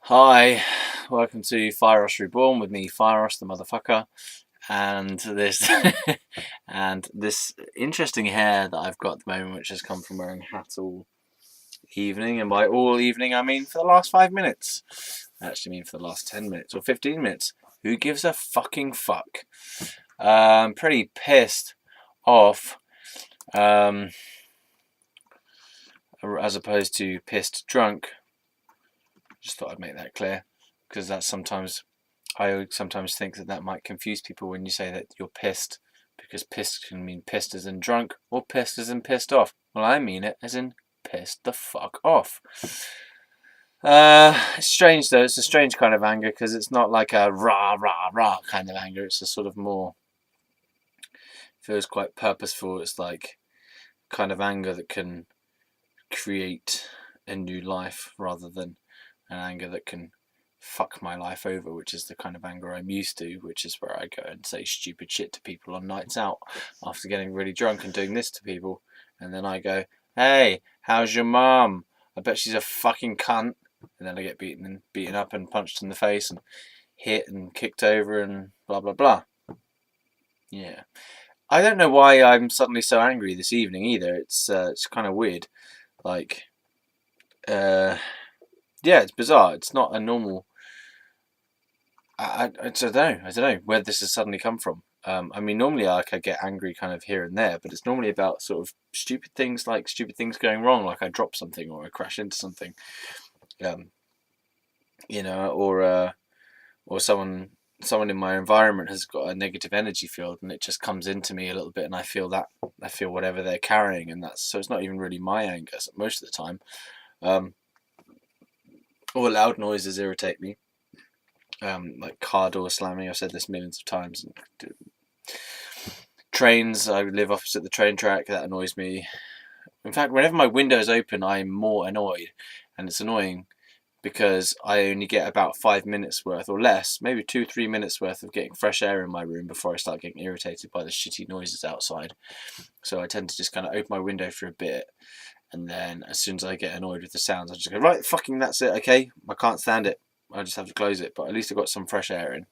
Hi, welcome to Fieros Reborn with me, Fieros the motherfucker, and this and this interesting hair that I've got at the moment, which has come from wearing hats all evening, and by all evening I mean for the last 5 minutes. I actually mean for the last 10 minutes or 15 minutes. Who gives a fucking fuck? I'm pretty pissed off, um, as opposed to pissed drunk. Just thought I'd make that clear because that's sometimes I sometimes think that might confuse people when you say that you're pissed, because pissed can mean pissed as in drunk or pissed as in pissed off. Well, I mean it as in pissed the fuck off. It's strange though. It's a strange kind of anger because it's not like a rah rah rah kind of anger. It's a sort of more feels quite purposeful. It's like kind of anger that can create a new life rather than an anger that can fuck my life over, which is the kind of anger I'm used to, which is where I go and say stupid shit to people on nights out after getting really drunk and doing this to people. And then I go, hey, how's your mum? I bet she's a fucking cunt. And then I get beaten up and punched in the face and hit and kicked over and blah blah blah. Yeah. I don't know why I'm suddenly so angry this evening either. It's kind of weird. Like, yeah, it's bizarre. It's not a normal. I don't know. I don't know where this has suddenly come from. I mean, normally I get angry kind of here and there, but it's normally about sort of stupid things, like stupid things going wrong, like I drop something or I crash into something, um, or someone in my environment has got a negative energy field and it just comes into me a little bit, and I feel whatever they're carrying, and that's so it's not even really my anger most of the time. Um, or loud noises irritate me. Like car door slamming. I've said this millions of times. Trains. I live opposite the train track. That annoys me. In fact, whenever my window is open, I'm more annoyed, and it's annoying because I only get about 5 minutes worth or less, maybe 2-3 minutes worth of getting fresh air in my room before I start getting irritated by the shitty noises outside. So I tend to just kind of open my window for a bit, and then as soon as I get annoyed with the sounds, I just go, right, fucking that's it, okay, I can't stand it. I just have to close it, but at least I've got some fresh air in.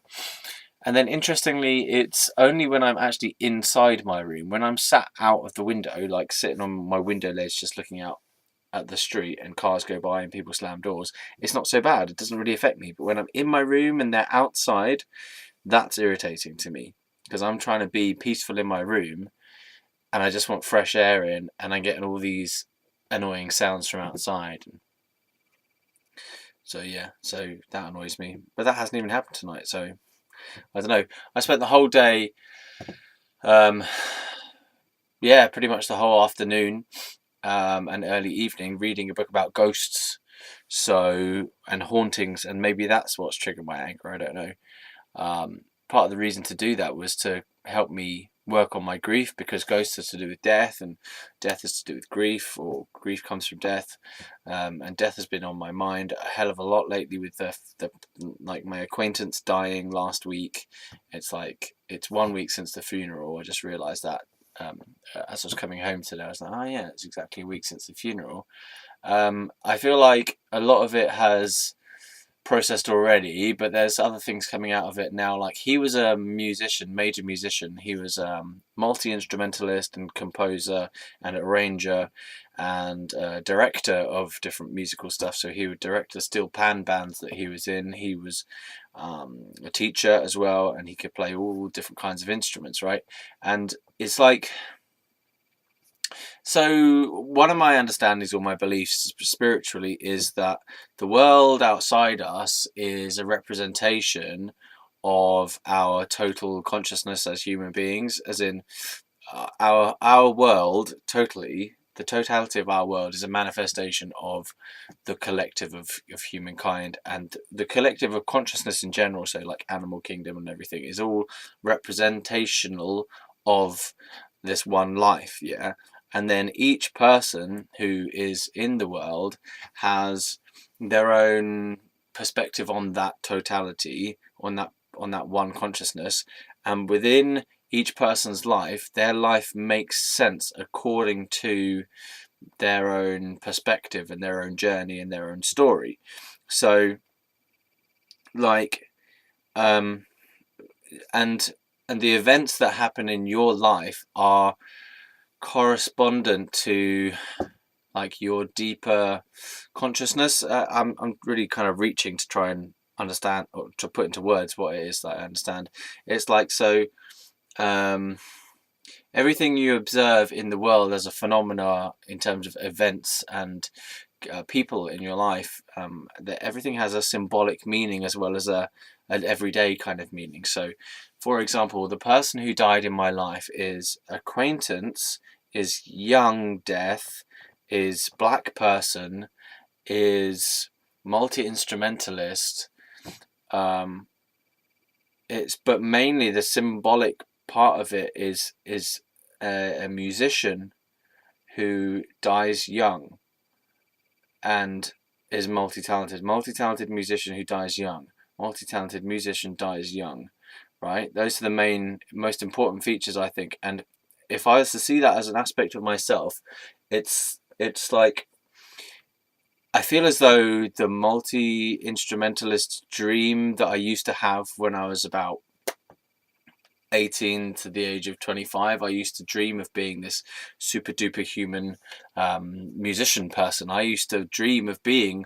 And then interestingly, it's only when I'm actually inside my room, when I'm sat out of the window, like sitting on my window ledge just looking out at the street and cars go by and people slam doors, it's not so bad. It doesn't really affect me. But when I'm in my room and they're outside, that's irritating to me because I'm trying to be peaceful in my room and I just want fresh air in, and I'm getting all these annoying sounds from outside. So yeah, so that annoys me. But that hasn't even happened tonight, so I don't know. I spent the whole day, um, yeah, pretty much the whole afternoon, and early evening reading a book about ghosts, so and hauntings, and maybe that's what's triggered my anger. I don't know. Part of the reason to do that was to help me work on my grief, because ghosts are to do with death, and death is to do with grief, or grief comes from death, and death has been on my mind a hell of a lot lately with the like my acquaintance dying last week. It's 1 week since the funeral. I just realised that, as I was coming home today. I was like, oh yeah, it's exactly a week since the funeral. I feel like a lot of it has processed already, but there's other things coming out of it now. Like, he was a musician, major musician. He was multi-instrumentalist and composer and arranger and director of different musical stuff. So he would direct the steel pan bands that he was in. He was a teacher as well, and he could play all different kinds of instruments, right? And it's like, so one of my understandings or my beliefs spiritually is that the world outside us is a representation of our total consciousness as human beings, as in, our world, totally the totality of our world is a manifestation of the collective of humankind, and the collective of consciousness in general, so like animal kingdom and everything, is all representational of this one life. Yeah. And then each person who is in the world has their own perspective on that totality, on that one consciousness, and within each person's life, their life makes sense according to their own perspective and their own journey and their own story. So like um, and the events that happen in your life are correspondent to like your deeper consciousness. I'm really kind of reaching to try and understand or to put into words what it is that I understand. It's like so. Um, Everything you observe in the world as a phenomena in terms of events and people in your life, that everything has a symbolic meaning as well as an everyday kind of meaning. So, for example, the person who died in my life is acquaintance, is young death, is black person, is multi-instrumentalist. Um, it's but mainly the symbolic part of it is a musician who dies young and is multi-talented. Multi-talented musician who dies young. Multi-talented musician dies young. Right? Those are the main, most important features, I think. And if I was to see that as an aspect of myself, it's like I feel as though the multi-instrumentalist dream that I used to have when I was about 18 to the age of 25, I used to dream of being this super duper human musician person. I used to dream of being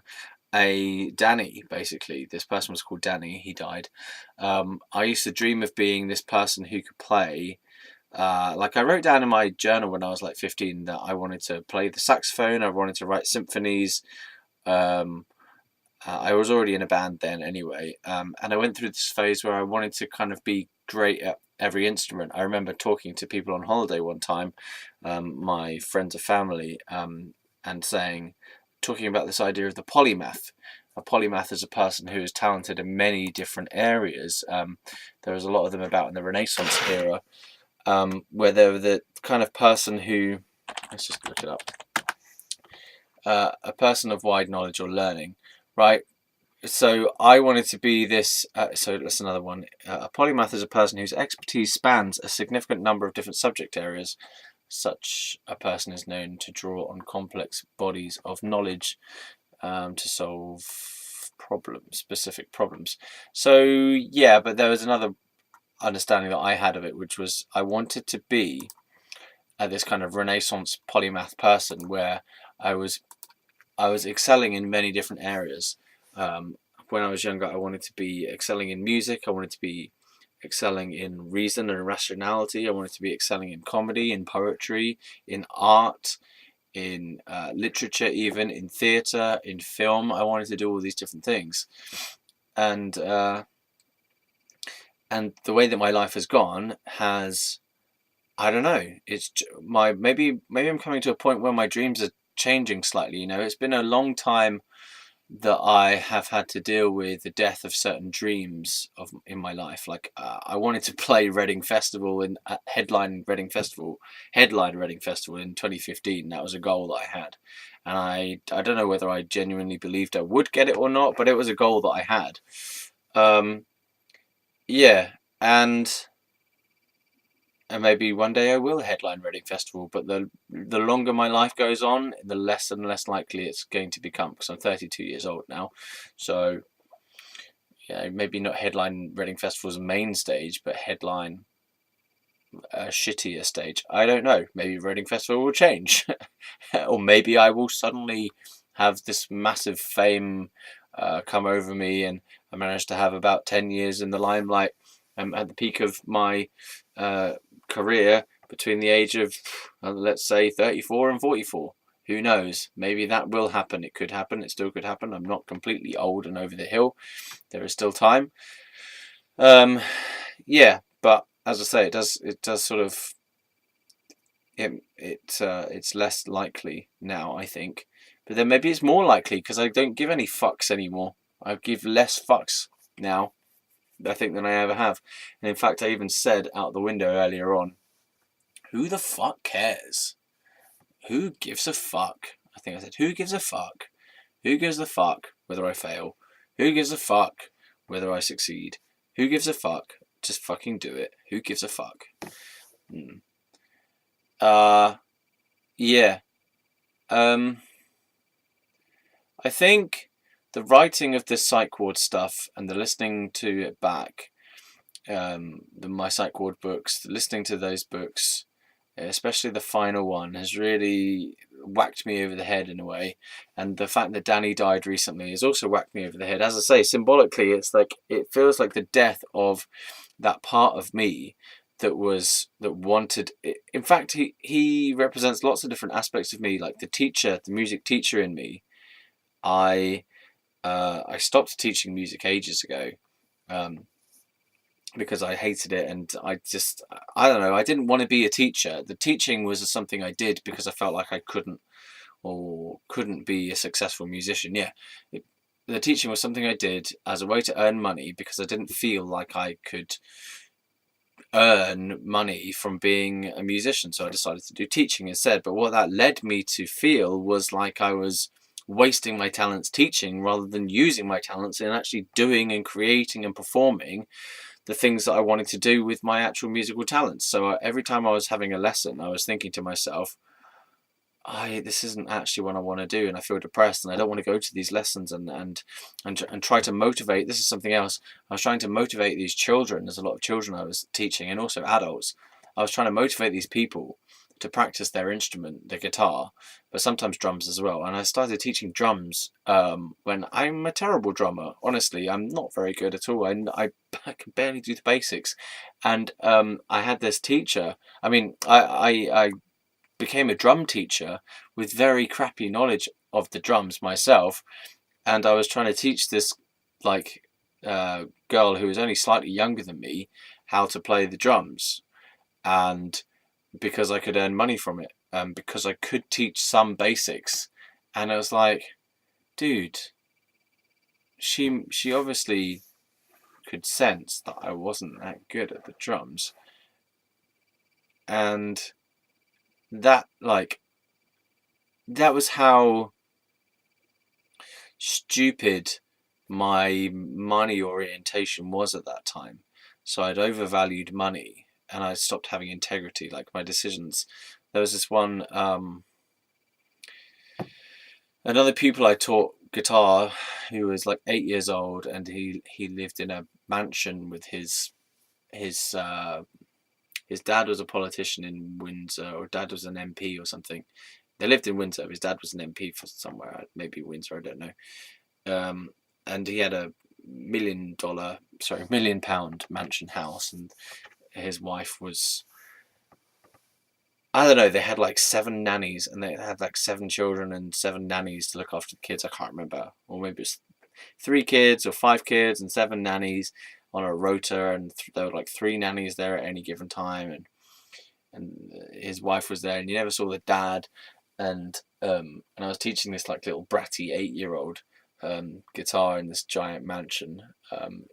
a Danny, basically. This person was called Danny, he died. I used to dream of being this person who could play. Like I wrote down in my journal when I was like 15 that I wanted to play the saxophone, I wanted to write symphonies. Um, I was already in a band then anyway, and I went through this phase where I wanted to kind of be great at every instrument. I remember talking to people on holiday one time, my friends or family, and talking about this idea of the polymath. A polymath is a person who is talented in many different areas. There was a lot of them about in the Renaissance era, where they were the kind of person who, let's just look it up, a person of wide knowledge or learning, right? So I wanted to be this. So that's another one. A polymath is a person whose expertise spans a significant number of different subject areas. Such a person is known to draw on complex bodies of knowledge to solve specific problems. So yeah, but there was another understanding that I had of it, which was I wanted to be this kind of Renaissance polymath person where I was excelling in many different areas. When I was younger, I wanted to be excelling in music. I wanted to be excelling in reason and rationality. I wanted to be excelling in comedy, in poetry, in art, in literature, even in theatre, in film. I wanted to do all these different things, and the way that my life has gone has, I don't know. It's my maybe I'm coming to a point where my dreams are changing slightly. You know, it's been a long time that I have had to deal with the death of certain dreams in my life. Like I wanted to play Reading Festival and headline Reading Festival in 2015. That was a goal that I had, and I don't know whether I genuinely believed I would get it or not, but it was a goal that I had. Yeah, and maybe one day I will headline Reading Festival, but the longer my life goes on, the less and less likely it's going to become, because I'm 32 years old now. So, yeah, maybe not headline Reading Festival's main stage, but headline a shittier stage. I don't know. Maybe Reading Festival will change. Or maybe I will suddenly have this massive fame come over me, and I managed to have about 10 years in the limelight at the peak of my career between the age of, let's say, 34 and 44. Who knows? Maybe that will happen. It could happen. It still could happen. I'm not completely old and over the hill. There is still time. Yeah, but as I say, it does sort of it's less likely now, I think. But then maybe it's more likely because I don't give any fucks anymore. I give less fucks now, I think, than I ever have. And in fact, I even said out the window earlier on, who the fuck cares? Who gives a fuck? I think I said, who gives a fuck? Who gives a fuck whether I fail? Who gives a fuck whether I succeed? Who gives a fuck? Just fucking do it. Who gives a fuck? Yeah. I think the writing of this psych ward stuff and the listening to it back, my psych ward books, listening to those books, especially the final one, has really whacked me over the head in a way. And the fact that Danny died recently has also whacked me over the head. As I say, symbolically, it's like it feels like the death of that part of me that wanted it. In fact, he represents lots of different aspects of me, like the music teacher in me. I stopped teaching music ages ago. Because I hated it, and I don't know, I didn't want to be a teacher. The teaching was something I did because I felt like I couldn't be a successful musician. Yeah, the teaching was something I did as a way to earn money because I didn't feel like I could earn money from being a musician, so I decided to do teaching instead. But what that led me to feel was like I was wasting my talents teaching rather than using my talents in actually doing and creating and performing the things that I wanted to do with my actual musical talents. So every time I was having a lesson, I was thinking to myself, this isn't actually what I want to do, and I feel depressed, and I don't want to go to these lessons and try to motivate. This is something else. I was trying to motivate these children. There's a lot of children I was teaching, and also adults. I was trying to motivate these people to practice their instrument, the guitar, but sometimes drums as well. And I started teaching drums when I'm a terrible drummer. Honestly, I'm not very good at all. I can barely do the basics. And I had this teacher. I mean, I became a drum teacher with very crappy knowledge of the drums myself, and I was trying to teach this like girl who was only slightly younger than me how to play the drums, and because I could earn money from it, because I could teach some basics, and I was like, dude, she obviously could sense that I wasn't that good at the drums, and that was how stupid my money orientation was at that time. So I'd overvalued money, and I stopped having integrity, like my decisions. There was this one, another pupil I taught guitar, who was like 8 years old, and he lived in a mansion with his dad was a politician in Windsor, or dad was an MP or something. They lived in Windsor. His dad was an MP for somewhere, maybe Windsor, I don't know. And he had a £1 million mansion house, and his wife was, I don't know, they had like 7 nannies, and they had like 7 children and 7 nannies to look after the kids. I can't remember, or maybe it's 3 kids or 5 kids and 7 nannies on a rota, and there were like 3 nannies there at any given time, and his wife was there, and you never saw the dad. And I was teaching this like little bratty 8-year-old guitar in this giant mansion,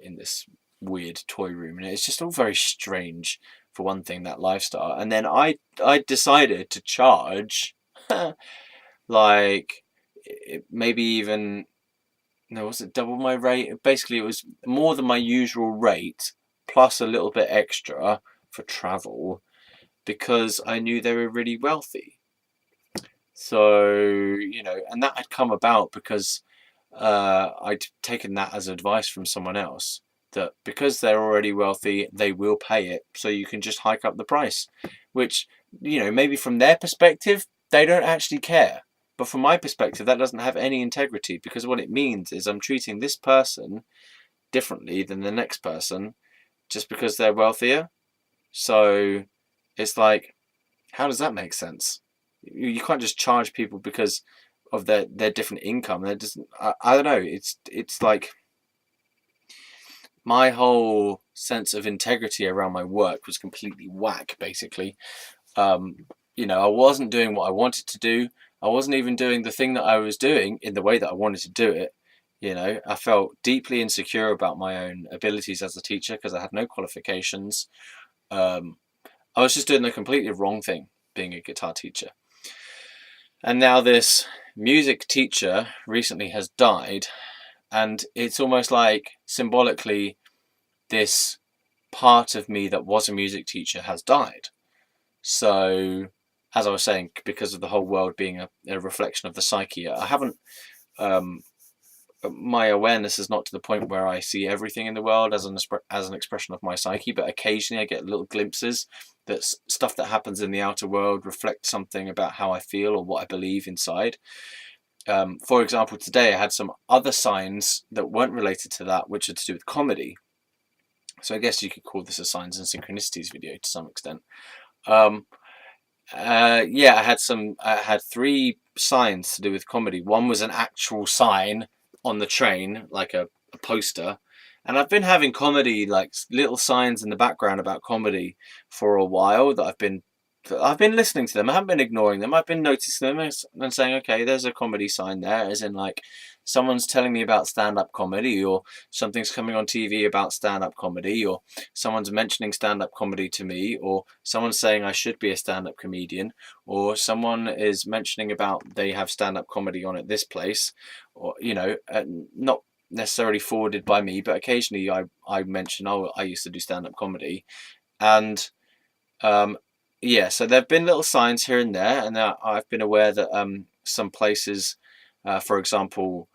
in this weird toy room, and it's just all very strange, for one thing, that lifestyle. And then I decided to charge like maybe even, no, was it double my rate? Basically, it was more than my usual rate plus a little bit extra for travel, because I knew they were really wealthy. So, and that had come about because I'd taken that as advice from someone else, that because they're already wealthy, they will pay it, so you can just hike up the price. Which, maybe from their perspective, they don't actually care. But from my perspective, that doesn't have any integrity, because what it means is I'm treating this person differently than the next person just because they're wealthier. So it's like, how does that make sense? You can't just charge people because of their different income. That doesn't. I don't know. It's like my whole sense of integrity around my work was completely whack. Basically, I wasn't doing what I wanted to do. I wasn't even doing the thing that I was doing in the way that I wanted to do it. I felt deeply insecure about my own abilities as a teacher because I had no qualifications. I was just doing the completely wrong thing, being a guitar teacher. And now this music teacher recently has died, and it's almost like symbolically this part of me that was a music teacher has died. So, as I was saying, because of the whole world being a reflection of the psyche, I haven't my awareness is not to the point where I see everything in the world as an expression of my psyche, but occasionally I get little glimpses that stuff that happens in the outer world reflects something about how I feel or what I believe inside. For example, today I had some other signs that weren't related to that, which are to do with comedy. So I guess you could call this a signs and synchronicities video to some extent. Yeah, I had three signs to do with comedy. One was an actual sign on the train, like a poster. And I've been having comedy, like little signs in the background about comedy for a while that I've been listening to them. I haven't been ignoring them. I've been noticing them and saying, okay, there's a comedy sign there, as in like someone's telling me about stand-up comedy, or something's coming on TV about stand-up comedy, or someone's mentioning stand-up comedy to me, or someone's saying I should be a stand-up comedian, or someone is mentioning about they have stand-up comedy on at this place, or not necessarily forwarded by me, but occasionally I mention, oh, I used to do stand-up comedy, and yeah, so there have been little signs here and there, and I've been aware that some places, for example,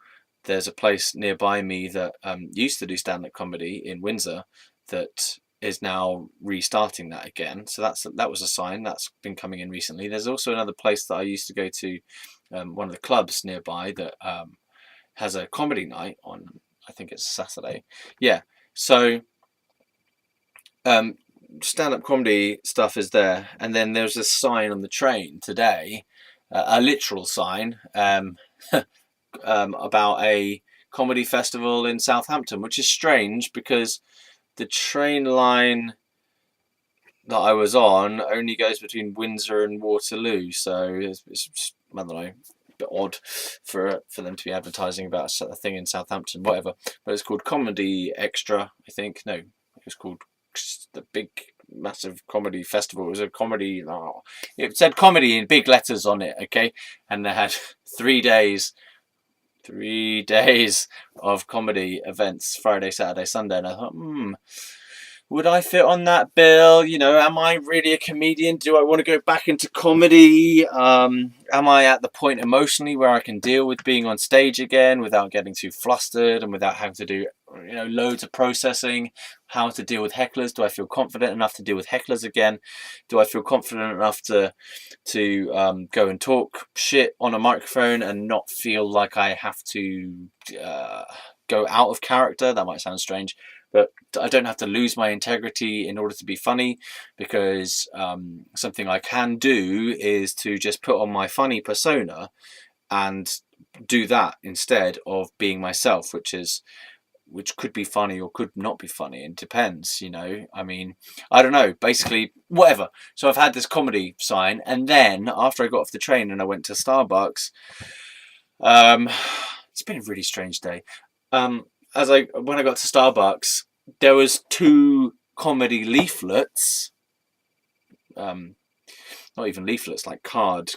there's a place nearby me that used to do stand-up comedy in Windsor that is now restarting that again. So that was a sign that's been coming in recently. There's also another place that I used to go to, one of the clubs nearby that has a comedy night on, I think it's Saturday. Yeah, so stand-up comedy stuff is there, and then there's a sign on the train today, a literal sign about a comedy festival in Southampton, which is strange because the train line that I was on only goes between Windsor and Waterloo, so it's I don't know, a bit odd for them to be advertising about a thing in Southampton, whatever. But it's called Comedy Extra, I think. No, it was called the big massive comedy festival. It was a comedy. Oh, it said comedy in big letters on it, okay, and they had 3 days. 3 days of comedy events, Friday, Saturday, Sunday, and I thought, would I fit on that bill? Am I really a comedian? Do I want to go back into comedy? Am I at the point emotionally where I can deal with being on stage again without getting too flustered and without having to do, loads of processing? How to deal with hecklers? Do I feel confident enough to deal with hecklers again? Do I feel confident enough to go and talk shit on a microphone and not feel like I have to go out of character? That might sound strange, but I don't have to lose my integrity in order to be funny, because something I can do is to just put on my funny persona and do that instead of being myself, which could be funny or could not be funny. It depends, I mean, I don't know, basically whatever. So I've had this comedy sign, and then after I got off the train and I went to Starbucks, it's been a really strange day. When I got to Starbucks, there was 2 comedy leaflets, not even leaflets, like card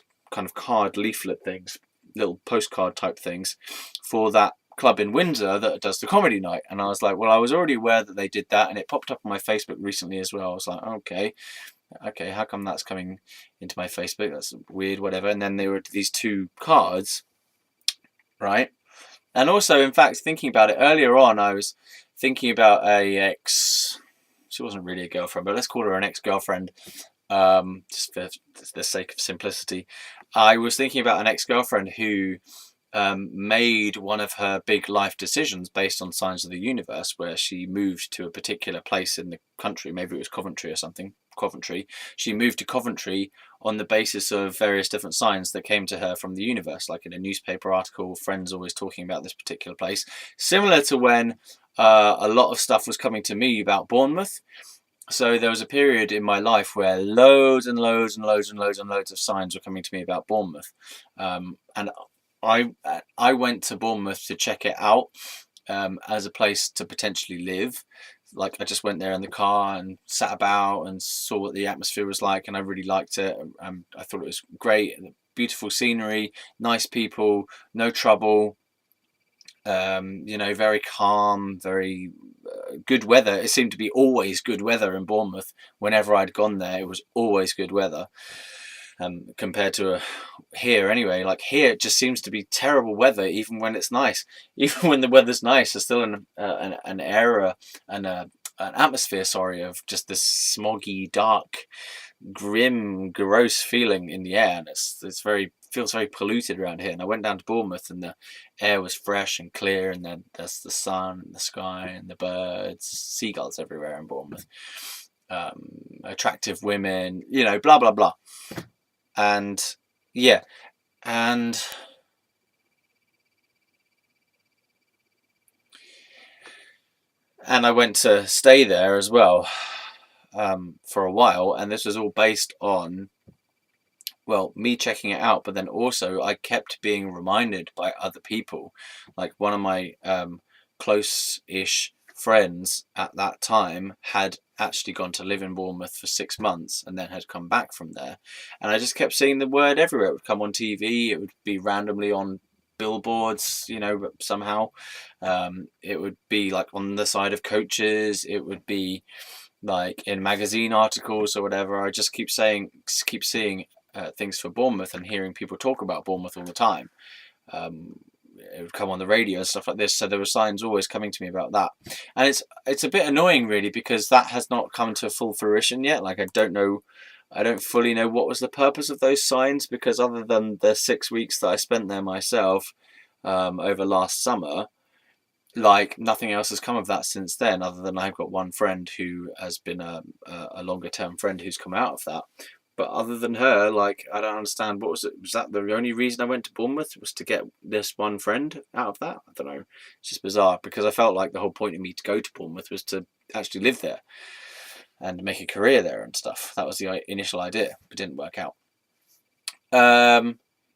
leaflet things, little postcard type things, for that club in Windsor that does the comedy night. And I was like, well, I was already aware that they did that, and it popped up on my Facebook recently as well. I was like, okay, how come that's coming into my Facebook? That's weird, whatever. And then there were these 2 cards, right? And also, in fact, thinking about it earlier on, I was thinking about she wasn't really a girlfriend, but let's call her an ex-girlfriend, just for the sake of simplicity. I was thinking about an ex-girlfriend who made one of her big life decisions based on signs of the universe, where she moved to a particular place in the country. Maybe it was Coventry or something. Coventry. She moved to Coventry on the basis of various different signs that came to her from the universe, like in a newspaper article, friends always talking about this particular place. Similar to when a lot of stuff was coming to me about Bournemouth. So there was a period in my life where loads and loads and loads and loads and loads of signs were coming to me about Bournemouth. And I went to Bournemouth to check it out as a place to potentially live. Like, I just went there in the car and sat about and saw what the atmosphere was like, and I really liked it. I thought it was great, beautiful scenery, nice people, no trouble. Very calm, very good weather. It seemed to be always good weather in Bournemouth. Whenever I'd gone there, it was always good weather. compared to here anyway. Like here, it just seems to be terrible weather, even when it's nice. Even when the weather's nice, there's still an era and an atmosphere, sorry, of just this smoggy, dark, grim, gross feeling in the air, and it's very feels very polluted around here. And I went down to Bournemouth, and the air was fresh and clear, and then there's the sun, and the sky, and the birds, seagulls everywhere in Bournemouth, attractive women, blah blah blah, and yeah, and I went to stay there as well for a while, and this was all based on, well, me checking it out, but then also I kept being reminded by other people. Like one of my close-ish friends at that time had actually gone to live in Bournemouth for 6 months and then had come back from there. And I just kept seeing the word everywhere. It would come on TV, it would be randomly on billboards, somehow. It would be like on the side of coaches, it would be like in magazine articles or whatever. I just keep seeing things for Bournemouth and hearing people talk about Bournemouth all the time. It would come on the radio and stuff like this, so there were signs always coming to me about that. And it's a bit annoying really, because that has not come to full fruition yet. Like I don't fully know what was the purpose of those signs, because other than the 6 weeks that I spent there myself over last summer, like nothing else has come of that since then, other than I've got one friend who has been a longer term friend who's come out of that. But other than her, like, I don't understand. What was it? Was that the only reason I went to Bournemouth, was to get this one friend out of that? I don't know. It's just bizarre, because I felt like the whole point of me to go to Bournemouth was to actually live there and make a career there and stuff. That was the initial idea, but it didn't work out.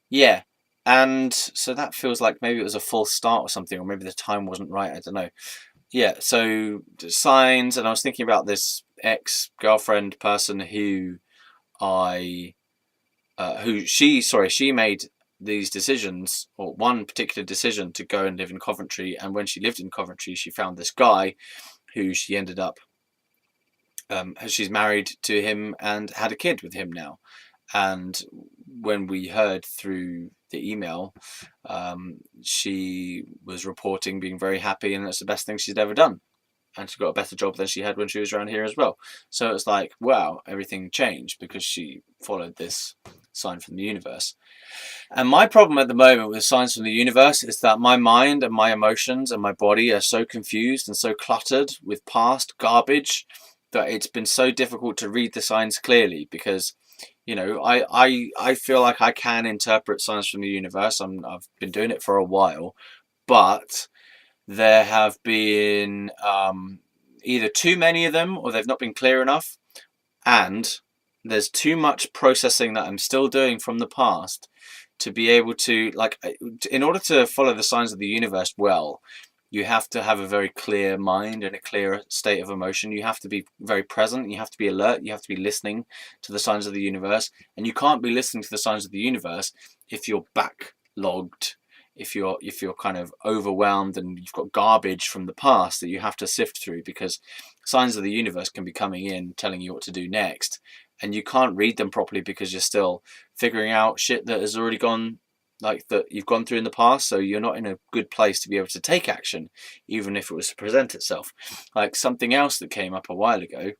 Yeah. And so that feels like maybe it was a false start or something, or maybe the time wasn't right. I don't know. Yeah, so signs, and I was thinking about this ex-girlfriend person who she made these decisions, or one particular decision, to go and live in Coventry. And when she lived in Coventry, she found this guy who she ended up, she's married to him and had a kid with him now. And when we heard through the email, she was reporting being very happy, and it's the best thing she's ever done. And she got a better job than she had when she was around here as well. So it's like, wow, everything changed because she followed this sign from the universe. And my problem at the moment with signs from the universe is that my mind and my emotions and my body are so confused and so cluttered with past garbage that it's been so difficult to read the signs clearly, because I feel like I can interpret signs from the universe. I've been doing it for a while, but there have been either too many of them, or they've not been clear enough, and there's too much processing that I'm still doing from the past to be able to, like, in order to follow the signs of the universe well, you have to have a very clear mind and a clear state of emotion. You have to be very present. You have to be alert. You have to be listening to the signs of the universe. And you can't be listening to the signs of the universe if you're backlogged, if you're kind of overwhelmed and you've got garbage from the past that you have to sift through, because signs of the universe can be coming in telling you what to do next, and you can't read them properly because you're still figuring out shit that has already gone, like, that you've gone through in the past. So you're not in a good place to be able to take action, even if it was to present itself. Like something else that came up a while ago,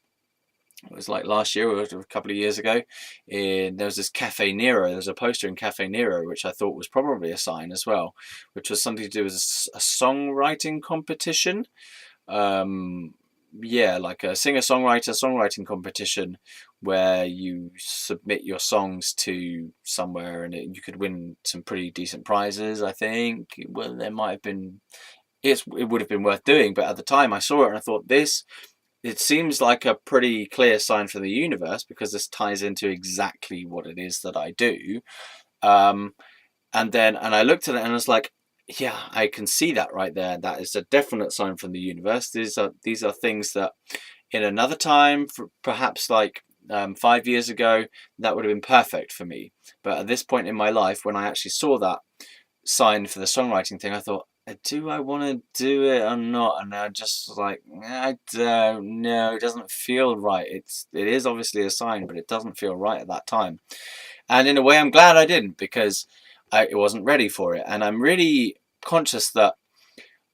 it was like last year or a couple of years ago, there was this Cafe Nero. There's a poster in Cafe Nero which I thought was probably a sign as well, which was something to do with a songwriting competition. Yeah, like a singer-songwriter songwriting competition where you submit your songs to somewhere, and you could win some pretty decent prizes, I think. Well, there might have been, it would have been worth doing, but at the time I saw it and I thought, it seems like a pretty clear sign from the universe, because this ties into exactly what it is that I do. And I looked at it and I was like, yeah, I can see that right there. That is a definite sign from the universe. These are things that in another time, perhaps like 5 years ago, that would have been perfect for me. But at this point in my life, when I actually saw that sign for the songwriting thing, I thought, do I want to do it or not? And I just like, I don't know. It doesn't feel right. It is obviously a sign, but it doesn't feel right at that time. And in a way, I'm glad I didn't, because I wasn't ready for it. And I'm really conscious that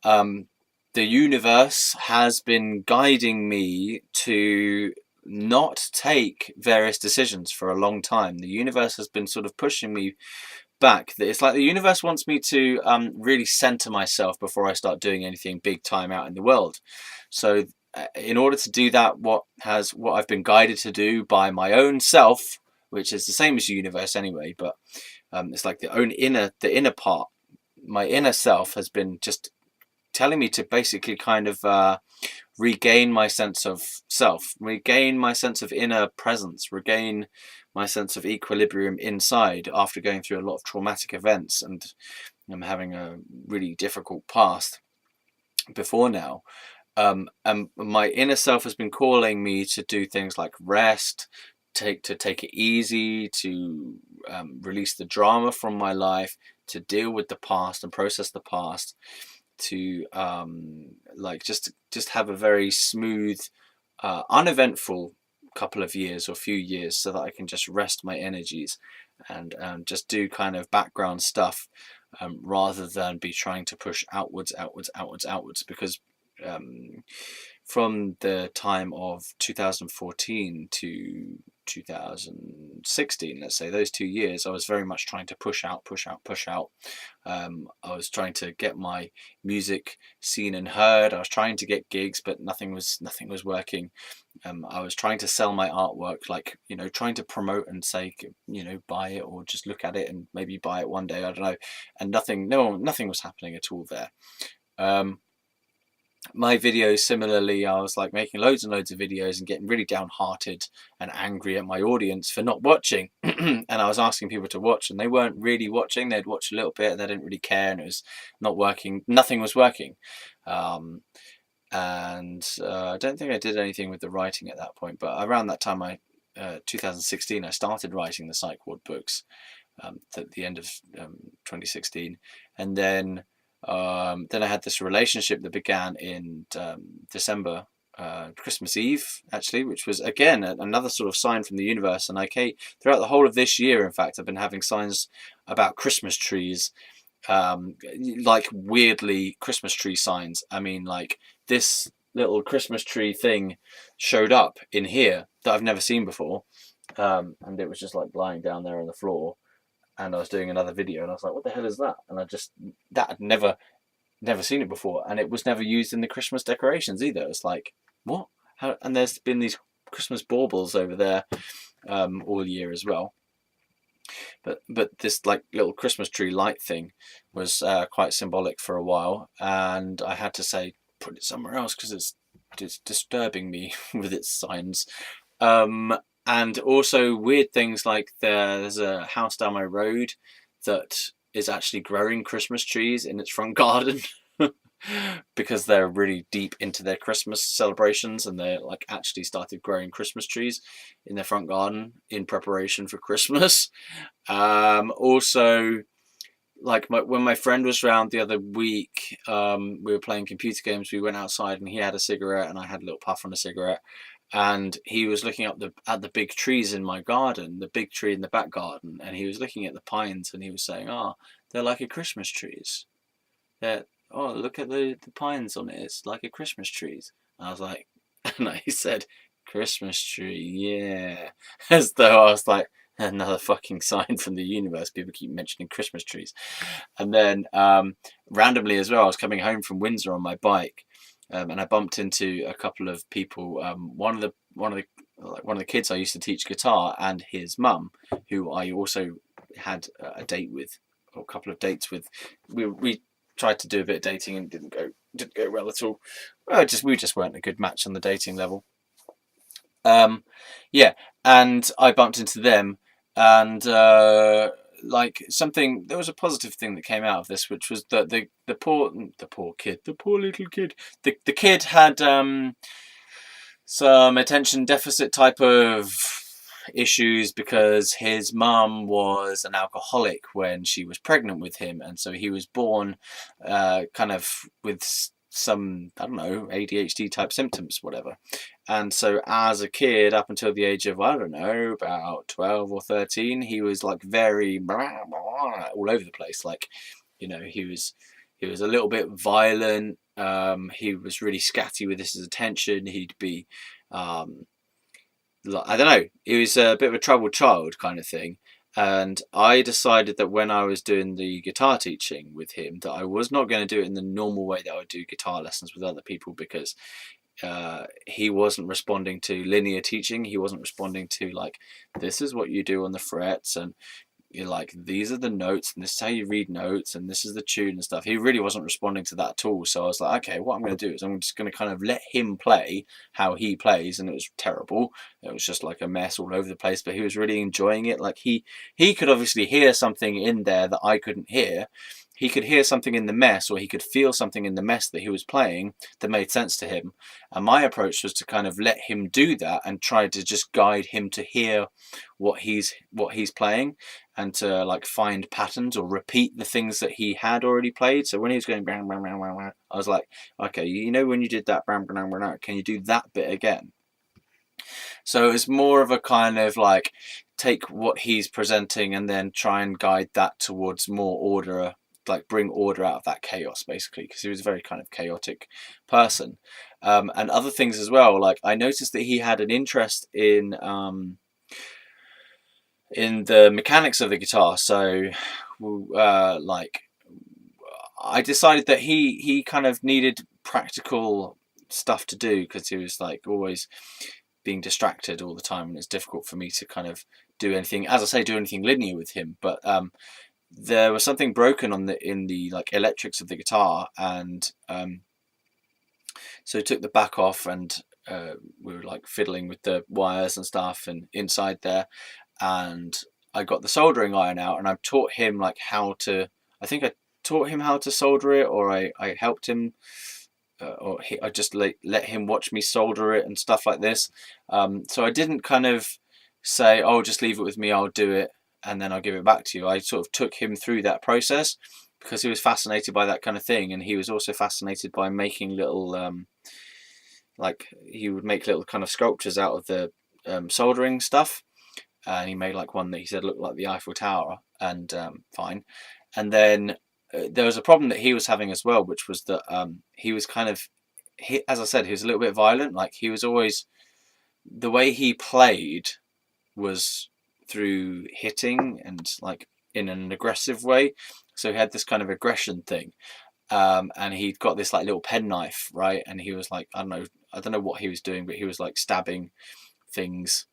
um, the universe has been guiding me to not take various decisions for a long time. The universe has been sort of pushing me back. It's like the universe wants me to really center myself before I start doing anything big time out in the world. So in order to do that, what I've been guided to do by my own self, which is the same as the universe anyway, but it's like the inner part, my inner self has been just telling me to basically kind of regain my sense of self, regain my sense of inner presence, regain my sense of equilibrium inside after going through a lot of traumatic events, and I'm having a really difficult past before now. And my inner self has been calling me to do things like rest, take it easy, to release the drama from my life, to deal with the past and process the past, to like just have a very smooth, uneventful couple of years or few years, so that I can just rest my energies and just do kind of background stuff, rather than be trying to push outwards, because from the time of 2014 to 2016, let's say, those 2 years, I was very much trying to push out. I was trying to get my music seen and heard. I was trying to get gigs, but nothing was working. I was trying to sell my artwork, like, trying to promote and say, buy it, or just look at it and maybe buy it one day. I don't know. And nothing was happening at all there. My videos, similarly, I was like making loads and loads of videos and getting really downhearted and angry at my audience for not watching. And I was asking people to watch, and they weren't really watching. They'd watch a little bit, they didn't really care, and it was not working. Nothing was working. And I don't think I did anything with the writing at that point, but around that time, 2016, I started writing the Psych Ward books, at the end of 2016. And then I had this relationship that began in December, Christmas Eve, actually, which was again another sort of sign from the universe. And throughout the whole of this year, in fact, I've been having signs about Christmas trees, like weirdly Christmas tree signs. I mean, like, this little Christmas tree thing showed up in here that I've never seen before, and it was just like lying down there on the floor. And I was doing another video, and I was like, "What the hell is that?" And I'd never seen it before, and it was never used in the Christmas decorations either. It's like, what? How? And there's been these Christmas baubles over there all year as well. But this like little Christmas tree light thing was quite symbolic for a while, and I had to say, put it somewhere else, because it's disturbing me with its signs. And also weird things like there's a house down my road that is actually growing Christmas trees in its front garden because they're really deep into their Christmas celebrations, and they're like actually started growing Christmas trees in their front garden in preparation for Christmas. Also, like when my friend was around the other week, we were playing computer games. We went outside, and he had a cigarette, and I had a little puff on a cigarette. And he was looking up at the big trees in my garden, the big tree in the back garden, and he was looking at the pines, and he was saying, "Oh, they're like a Christmas trees. Oh, look at the pines on it. It's like a Christmas trees." And I was like, and he said, "Christmas tree, yeah," as though I was like, another fucking sign from the universe. People keep mentioning Christmas trees. And then randomly as well, I was coming home from Windsor on my bike. And I bumped into a couple of people. One of the kids I used to teach guitar, and his mum, who I also had a date with, or a couple of dates with. We tried to do a bit of dating, and didn't go well at all. We just weren't a good match on the dating level. Yeah, and I bumped into them, and like something, there was a positive thing that came out of this, which was that the poor little kid, the kid had some attention deficit type of issues, because his mum was an alcoholic when she was pregnant with him, and so he was born kind of with some, I don't know, ADHD type symptoms, whatever. And so as a kid, up until the age of, I don't know, about 12 or 13, he was like very all over the place. Like, you know, he was a little bit violent. He was really scatty with his attention. He'd be, I don't know, he was a bit of a troubled child kind of thing. And I decided that when I was doing the guitar teaching with him, that I was not going to do it in the normal way that I would do guitar lessons with other people, because he wasn't responding to linear teaching. He wasn't responding to like, this is what you do on the frets, and you're like, these are the notes, and this is how you read notes, and this is the tune and stuff. He really wasn't responding to that at all. So I was like, okay, what I'm going to do is I'm just going to kind of let him play how he plays. And it was terrible. It was just like a mess all over the place, but he was really enjoying it. Like he could obviously hear something in there that I couldn't hear. He could hear something in the mess, or he could feel something in the mess that he was playing that made sense to him. And my approach was to kind of let him do that and try to just guide him to hear what he's playing, and to like find patterns or repeat the things that he had already played. So when he was going bang, bang, bang, bang, bang, I was like, okay, you know, when you did that bang, bang, bang, bang, can you do that bit again? So it was more of a kind of like, take what he's presenting and then try and guide that towards more order, like bring order out of that chaos, basically, because he was a very kind of chaotic person. And other things as well, like I noticed that he had an interest in the mechanics of the guitar. So like I decided that he kind of needed practical stuff to do, because he was like always being distracted all the time, and it's difficult for me to kind of do anything, as I say, do anything linear with him. But there was something broken in the like electrics of the guitar, and so I took the back off, and we were like fiddling with the wires and stuff and inside there, and I got the soldering iron out, and I taught him like how to, I think I taught him how to solder it, or I helped him, I just let him watch me solder it and stuff like this. So I didn't kind of say, oh, just leave it with me, I'll do it, and then I'll give it back to you. I sort of took him through that process, because he was fascinated by that kind of thing, and he was also fascinated by making little, like he would make little kind of sculptures out of the soldering stuff. And he made like one that he said looked like the Eiffel Tower, and fine. And then there was a problem that he was having as well, which was that he was kind of, as I said, he was a little bit violent. Like he was always, the way he played was through hitting and like in an aggressive way. So he had this kind of aggression thing. And he'd got this like little penknife, right? And he was like, I don't know what he was doing, but he was like stabbing things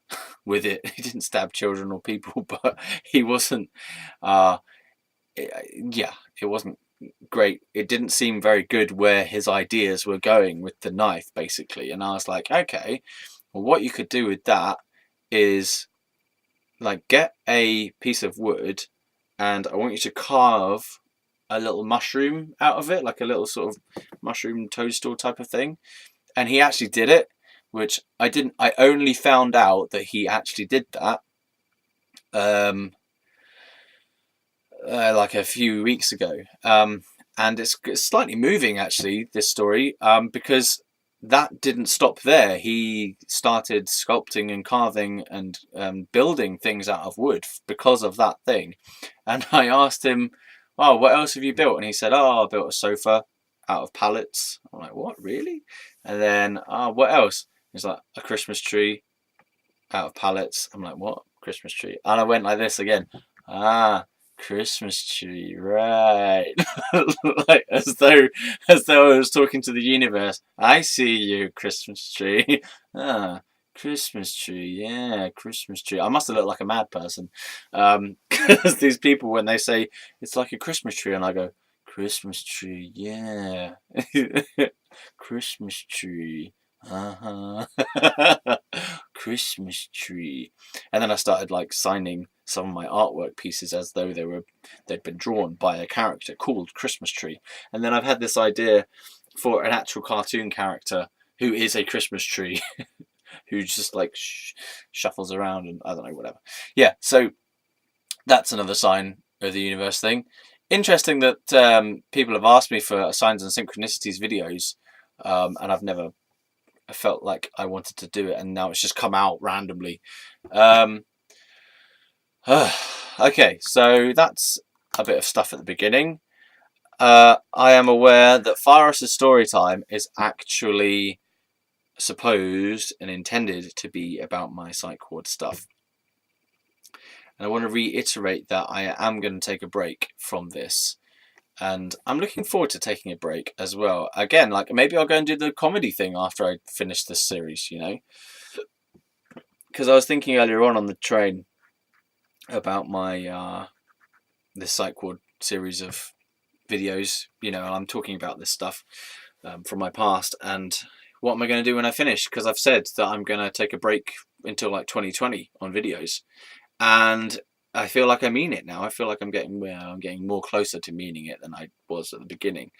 with it. He didn't stab children or people, but he wasn't, yeah, it wasn't great. It didn't seem very good where his ideas were going with the knife, basically. And I was like, okay, well, what you could do with that is like get a piece of wood, and I want you to carve a little mushroom out of it, like a little sort of mushroom toadstool type of thing. And he actually did it, which I didn't. I only found out that he actually did that like a few weeks ago. And it's slightly moving, actually, this story, because that didn't stop there. He started sculpting and carving and building things out of wood because of that thing. And I asked him, oh, what else have you built? And he said, oh, I built a sofa out of pallets. I'm like, what, really? And then, what else? He's like, a Christmas tree out of pallets. I'm like, what? Christmas tree? And I went like this again. Christmas tree, right? Like as though I was talking to the universe. I see you, Christmas tree. Christmas tree, yeah, Christmas tree. I must have looked like a mad person, because these people, when they say it's like a Christmas tree, and I go, Christmas tree, yeah, Christmas tree. Christmas tree. And then I started like signing some of my artwork pieces as though they'd been drawn by a character called Christmas Tree. And then I've had this idea for an actual cartoon character who is a Christmas tree who just like shuffles around and I don't know, whatever. Yeah, so that's another sign of the universe thing. Interesting that people have asked me for signs and synchronicities videos, and I've never felt like I wanted to do it, and now it's just come out randomly. Um, okay, so that's a bit of stuff at the beginning. I am aware that Fieros' story time is actually supposed and intended to be about my psych ward stuff. And I want to reiterate that I am going to take a break from this. And I'm looking forward to taking a break as well. Again, like maybe I'll go and do the comedy thing after I finish this series, you know? Because I was thinking earlier on the train about my this psych ward series of videos, you know, and I'm talking about this stuff from my past, and what am I going to do when I finish? Because I've said that I'm going to take a break until like 2020 on videos, and I feel like I mean it now. I feel like I'm getting more closer to meaning it than I was at the beginning.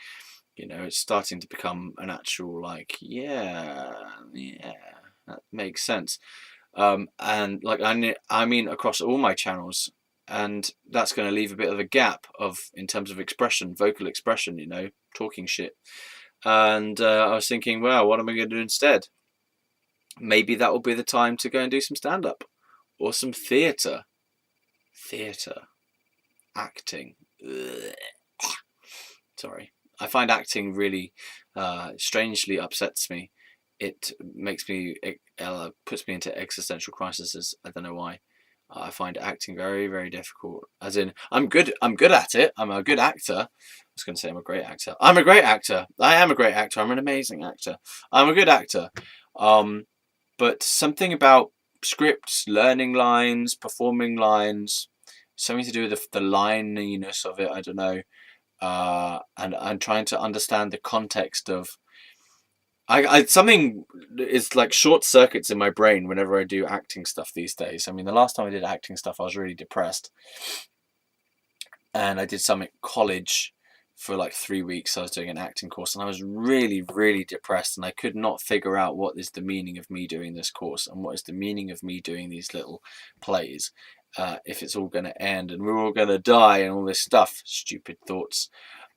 You know, it's starting to become an actual like, yeah, that makes sense. And like I mean across all my channels, and that's going to leave a bit of a gap of in terms of expression, vocal expression, you know, talking shit. And I was thinking, well, what am I going to do instead? Maybe that will be the time to go and do some stand up or some theatre, acting. Ugh. Sorry, I find acting really strangely upsets me. It makes me puts me into existential crises. I don't know why. I find acting very, very difficult. As in, I'm good at it. I'm a good actor. I was going to say I'm a great actor. I'm a great actor. I am a great actor. I'm an amazing actor. I'm a good actor. But something about scripts, learning lines, performing lines, something to do with the lininess of it. I don't know. And I'm trying to understand the context of. I something is like short circuits in my brain whenever I do acting stuff these days. I mean, the last time I did acting stuff, I was really depressed, and I did some at college for like 3 weeks. I was doing an acting course, and I was really, really depressed, and I could not figure out what is the meaning of me doing this course and what is the meaning of me doing these little plays. If it's all going to end and we're all going to die and all this stuff, stupid thoughts.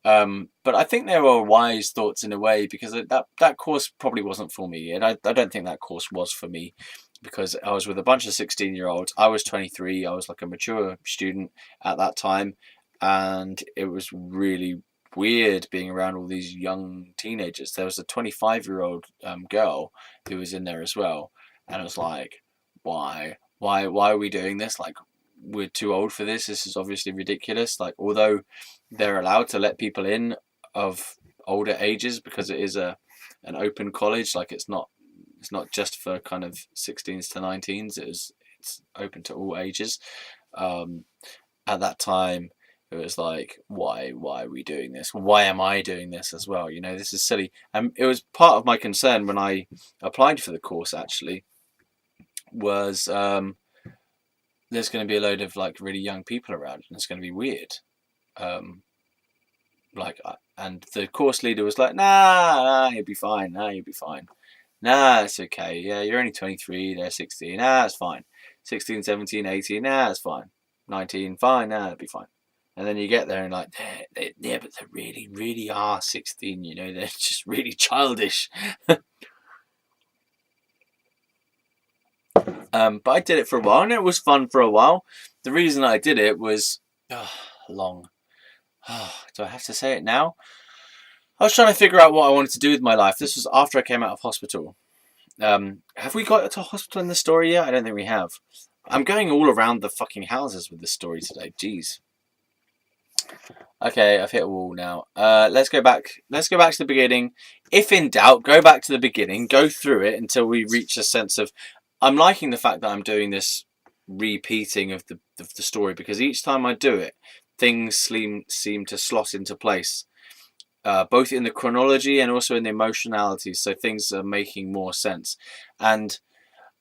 But I think they were wise thoughts in a way, because that course probably wasn't for me, and I don't think that course was for me, because I was with a bunch of 16-year-olds. I was 23. I was like a mature student at that time, and it was really weird being around all these young teenagers. There was a 25-year-old girl who was in there as well, and it was like, why are we doing this? Like, we're too old for this. This is obviously ridiculous. Like, although they're allowed to let people in of older ages because it is an open college, like it's not just for kind of 16s to 19s. It's open to all ages. At that time, it was like, why are we doing this? Why am I doing this as well? You know, this is silly. And it was part of my concern when I applied for the course, actually, was there's going to be a load of like really young people around, and it's going to be weird. And the course leader was like, nah, you'll be fine. Nah, you'll be fine. Nah, it's okay. Yeah, you're only 23. They're 16. Nah, it's fine. 16, 17, 18. Nah, it's fine. 19. Fine. Nah, it'll be fine. And then you get there and like, yeah, but they really, really are 16. You know, they're just really childish. But I did it for a while, and it was fun for a while. The reason I did it was long. Do I have to say it now? I was trying to figure out what I wanted to do with my life. This was after I came out of hospital. Have we got to hospital in the story yet? I don't think we have. I'm going all around the fucking houses with this story today. Jeez. Okay, I've hit a wall now. Let's go back. Let's go back to the beginning. If in doubt, go back to the beginning. Go through it until we reach a sense of. I'm liking the fact that I'm doing this repeating of the story, because each time I do it, things seem to slot into place, both in the chronology and also in the emotionality. So things are making more sense, and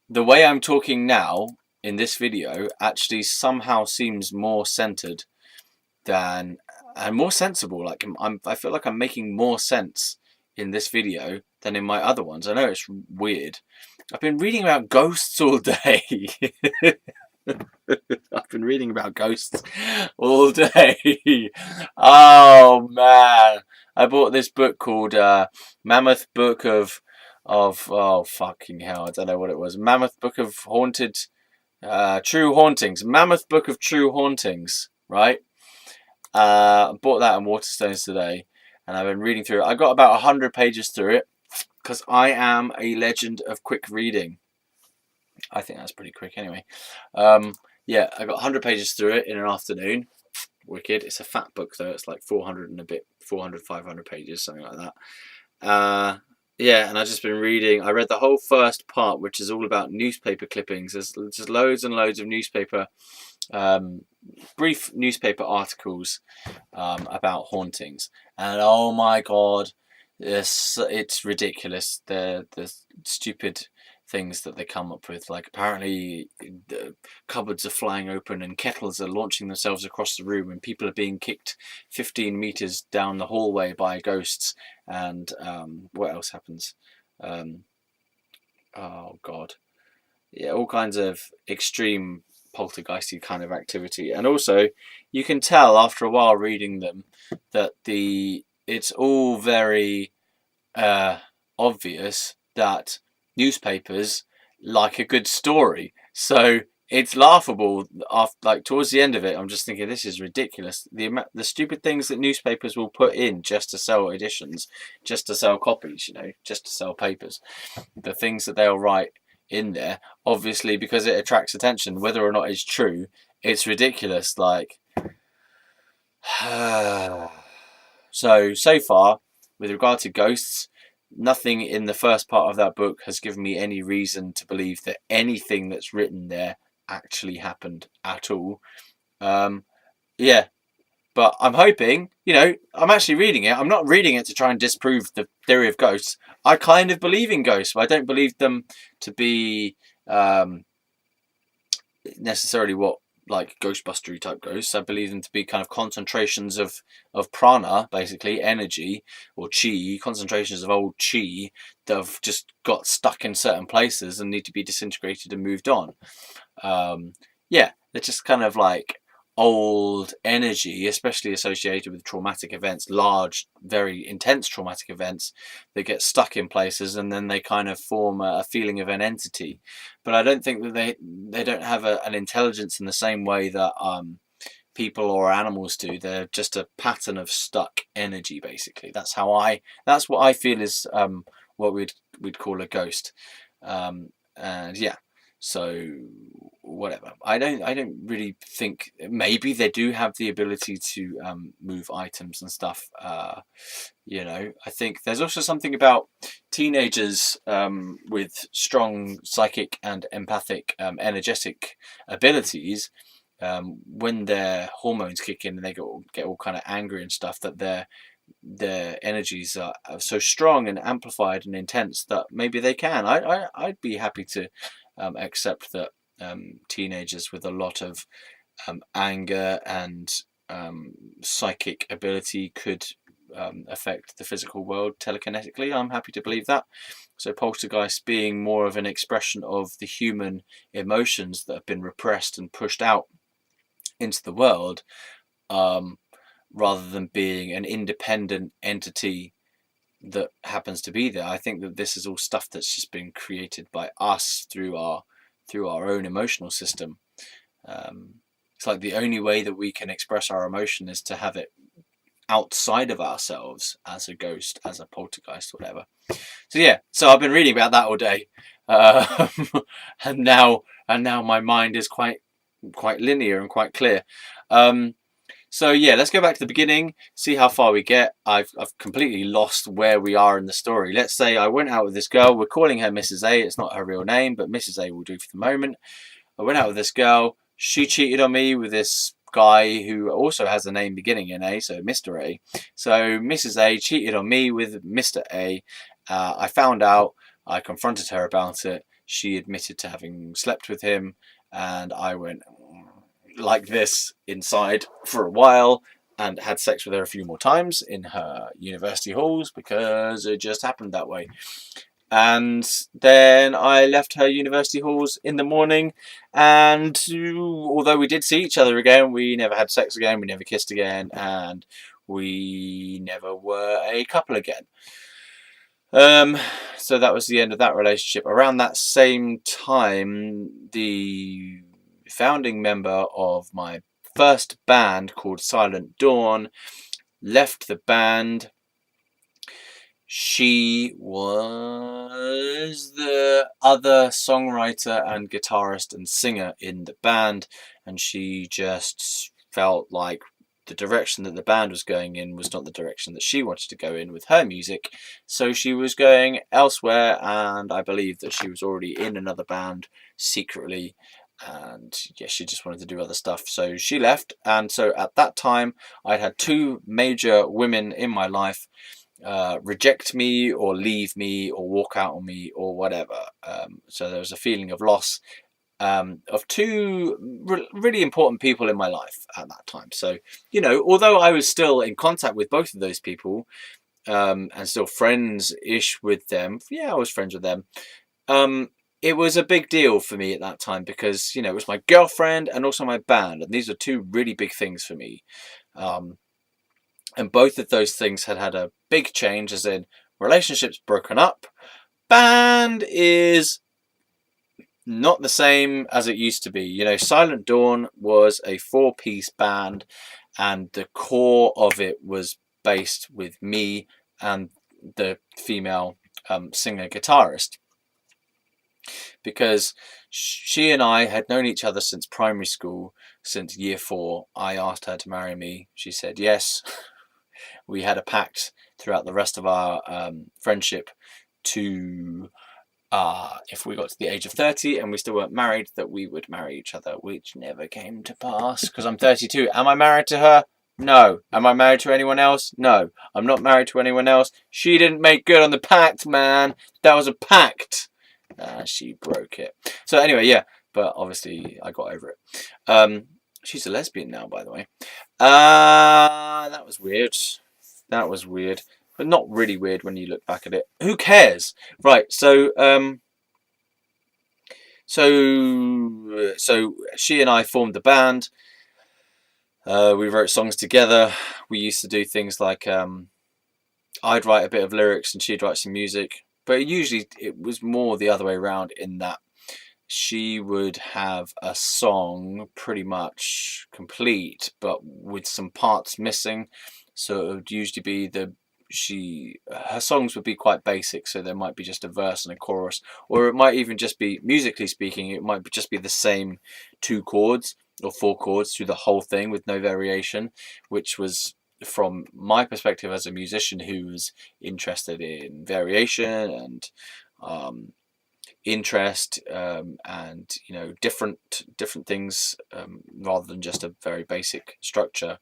the way I'm talking now in this video actually somehow seems more centered than and more sensible. Like I feel like I'm making more sense in this video than in my other ones. I know it's weird. I've been reading about ghosts all day. I've been reading about ghosts all day. Oh man, I bought this book called Mammoth Book of oh fucking hell, I don't know what it was. Mammoth Book of Haunted True Hauntings. Mammoth Book of True Hauntings, right? I bought that in Waterstones today, and I've been reading through it. I got about 100 pages through it because I am a legend of quick reading. I think that's pretty quick anyway. Yeah, I got 100 pages through it in an afternoon. Wicked. It's a fat book though. It's like 400 and a bit, 400, 500 pages, something like that. Yeah, and I've just been reading. I read the whole first part, which is all about newspaper clippings. There's just loads and loads of newspaper, brief newspaper articles about hauntings. And oh my god, it's ridiculous. The stupid things that they come up with. Like apparently the cupboards are flying open and kettles are launching themselves across the room and people are being kicked 15 meters down the hallway by ghosts. And what else happens? Oh god, yeah, all kinds of extreme poltergeisty kind of activity. And also you can tell after a while reading them that it's all very obvious that newspapers like a good story. So it's laughable. After, like towards the end of it, I'm just thinking this is ridiculous. The stupid things that newspapers will put in just to sell editions, just to sell copies, you know, just to sell papers. The things that they'll write in there, obviously because it attracts attention, whether or not it's true, it's ridiculous. Like, so far, with regard to ghosts, nothing in the first part of that book has given me any reason to believe that anything that's written there actually happened at all. Yeah, but I'm hoping, you know, I'm actually reading it. I'm not reading it to try and disprove the theory of ghosts. I kind of believe in ghosts, but I don't believe them to be necessarily what like ghostbustery type ghosts. I believe them to be kind of concentrations of prana, basically energy or chi, concentrations of old chi that have just got stuck in certain places and need to be disintegrated and moved on. Yeah, they're just kind of like old energy, especially associated with traumatic events, large, very intense traumatic events that get stuck in places, and then they kind of form a feeling of an entity. But I don't think that they don't have an intelligence in the same way that people or animals do. They're just a pattern of stuck energy, basically. That's what I feel is what we'd call a ghost. And yeah, so whatever. I don't really think, maybe they do have the ability to move items and stuff. You know, I think there's also something about teenagers with strong psychic and empathic, energetic abilities. When their hormones kick in and they get all kind of angry and stuff, that their energies are so strong and amplified and intense that maybe they can. I'd be happy to accept that teenagers with a lot of anger and psychic ability could affect the physical world telekinetically. I'm happy to believe that. So poltergeist being more of an expression of the human emotions that have been repressed and pushed out into the world, rather than being an independent entity that happens to be there. I think that this is all stuff that's just been created by us through our own emotional system. It's like the only way that we can express our emotion is to have it outside of ourselves, as a ghost, as a poltergeist, whatever. So yeah, so I've been reading about that all day, and now my mind is quite linear and quite clear. So yeah, let's go back to the beginning, see how far we get. I've completely lost where we are in the story. Let's say I went out with this girl. We're calling her Mrs. A. It's not her real name, but Mrs. A will do for the moment. I went out with this girl. She cheated on me with this guy who also has a name beginning in A, so Mr. A. So Mrs. A cheated on me with Mr. A. I found out. I confronted her about it. She admitted to having slept with him, and I went like this inside for a while and had sex with her a few more times in her university halls because it just happened that way. And then I left her university halls in the morning, and although we did see each other again, we never had sex again, we never kissed again, and we never were a couple again. So that was the end of that relationship. Around that same time, the founding member of my first band, called Silent Dawn, left the band. She was the other songwriter and guitarist and singer in the band, and she just felt like the direction that the band was going in was not the direction that she wanted to go in with her music, so she was going elsewhere, and I believe that she was already in another band secretly, and yeah, she just wanted to do other stuff, so she left. And so at that time I'd had two major women in my life reject me or leave me or walk out on me or whatever. So there was a feeling of loss of two really important people in my life at that time. So, you know, although I was still in contact with both of those people, and still friends-ish with them, yeah, I was friends with them. It was a big deal for me at that time because, you know, it was my girlfriend and also my band, and these are two really big things for me. And both of those things had had a big change, as in relationships broken up. Band is not the same as it used to be. You know, Silent Dawn was a 4-piece band, and the core of it was based with me and the female singer guitarist, because she and I had known each other since primary school, since year 4. I asked her to marry me. She said yes. We had a pact throughout the rest of our friendship to, if we got to the age of 30 and we still weren't married, that we would marry each other, which never came to pass because I'm 32. Am I married to her? No. Am I married to anyone else? No. I'm not married to anyone else. She didn't make good on the pact, man. That was a pact. She broke it. So anyway, yeah, but obviously I got over it. She's a lesbian now, by the way. That was weird. That was weird, but not really weird when you look back at it. Who cares? Right. So she and I formed the band. We wrote songs together. We used to do things like I'd write a bit of lyrics and she'd write some music. But usually it was more the other way around, in that she would have a song pretty much complete, but with some parts missing. So it would usually be her songs would be quite basic, so there might be just a verse and a chorus, or it might even just be, musically speaking, it might just be the same 2 chords or 4 chords through the whole thing with no variation, which was, from my perspective as a musician who was interested in variation and interest, and, you know, different things, rather than just a very basic structure.